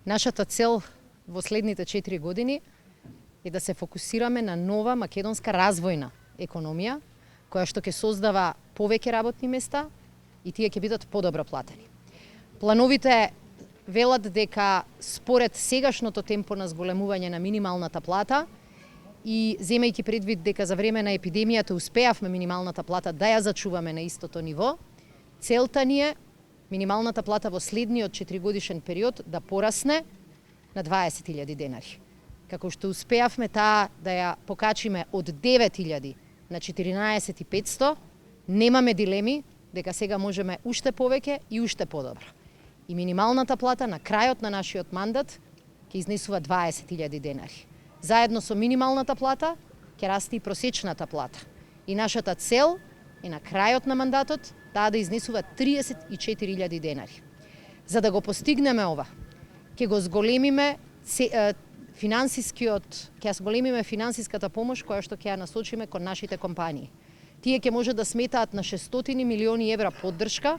Нашата цел во следните 4 години е да се фокусираме на нова македонска развојна економија, која што ќе создава повеќе работни места и тие ќе бидат подобро платени. Плановите велат дека според сегашното темпо на зголемување на минималната плата и земајќи предвид дека за време на епидемијата успеавме минималната плата да ја зачуваме на истото ниво, целта ни е минималната плата во следниот 4-годишен период да порасне на 20.000 денари. Како што успеавме таа да ја покачиме од 9.000 на 14.500, немаме дилеми дека сега можеме уште повеќе и уште подобро. И минималната плата на крајот на нашиот мандат ќе изнесува 20.000 денари. Заедно со минималната плата ќе расте и просечната плата. И нашата цел е на крајот на мандатот таа да изнесува 34.000 денари. За да го постигнеме ова, ќе го зголемиме финансиската помош која што ќе ја насочиме кон нашите компании. Тие ќе може да сметаат на 600 милиони евра поддршка,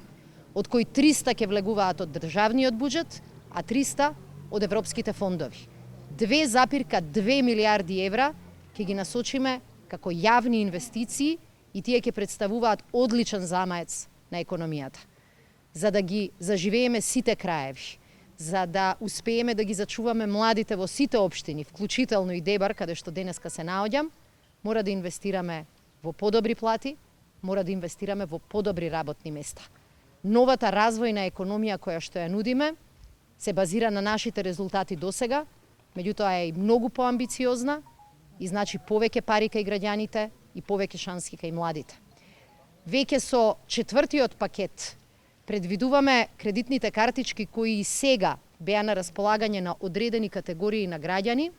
од кои 300 ќе влегуваат од државниот буџет, а 300 од европските фондови. 2,2 милиарди евра ќе ги насочиме како јавни инвестиции и тие ќе представуваат одличен замаец на економијата. За да ги заживееме сите краеви, за да успееме да ги зачуваме младите во сите општини, вклучително и Дебар, каде што денеска се наоѓам, мора да инвестираме во подобри плати, мора да инвестираме во подобри работни места. Новата развојна економија која што ја нудиме се базира на нашите резултати досега, меѓутоа е и многу поамбициозна и значи повеќе пари кај граѓаните и повеќе шанси кај младите. Веќе со четвртиот пакет предвидуваме кредитните картички кои и сега беа на располагање на одредени категории на граѓани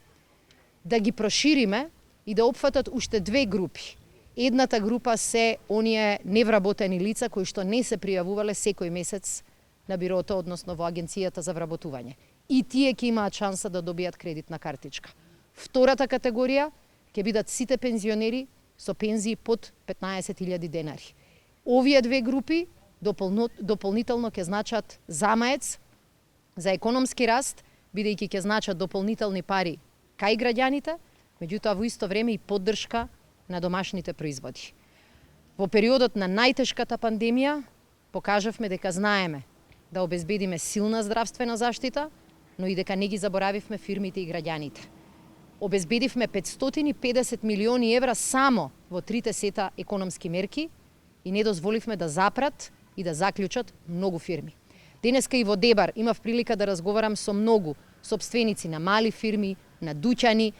да ги прошириме и да опфатат уште две групи. Едната група се оние невработени лица кои што не се пријавувале секој месец на бирото, односно во агенцијата за вработување. И тие ќе имаат шанса да добијат кредитна картичка. Втората категорија ќе бидат сите пензионери со пензии под 15.000 денари. Овие две групи дополнително ќе значат замаец за економски раст, бидејќи ќе значат дополнителни пари кај граѓаните, меѓутоа во исто време и поддршка на домашните производи. Во периодот на најтешката пандемија покажавме дека знаеме да обезбедиме силна здравствена заштита, но и дека не ги заборавивме фирмите и граѓаните. Обезбедивме 550 милиони евра само во трите сета економски мерки и не дозволивме да запрат и да заклучат многу фирми. Денеска и во Дебар имав прилика да разговарам со многу сопственици на мали фирми, на дуќани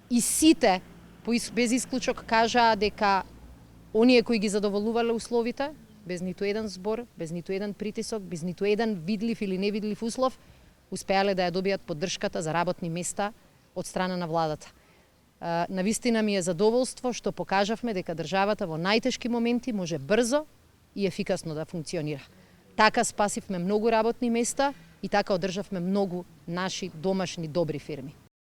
и сите без исклучок кажаа дека оние кои ги задоволувале условите, без ниту еден збор, без ниту еден притисок, без ниту еден видлив или невидлив услов, успеале да ја добијат поддршката за работни места од страна на владата. Навистина ми е задоволство што покажавме дека државата во најтешки моменти може брзо и ефикасно да функционира. Така спасивме многу работни места и така одржавме многу наши домашни добри фирми.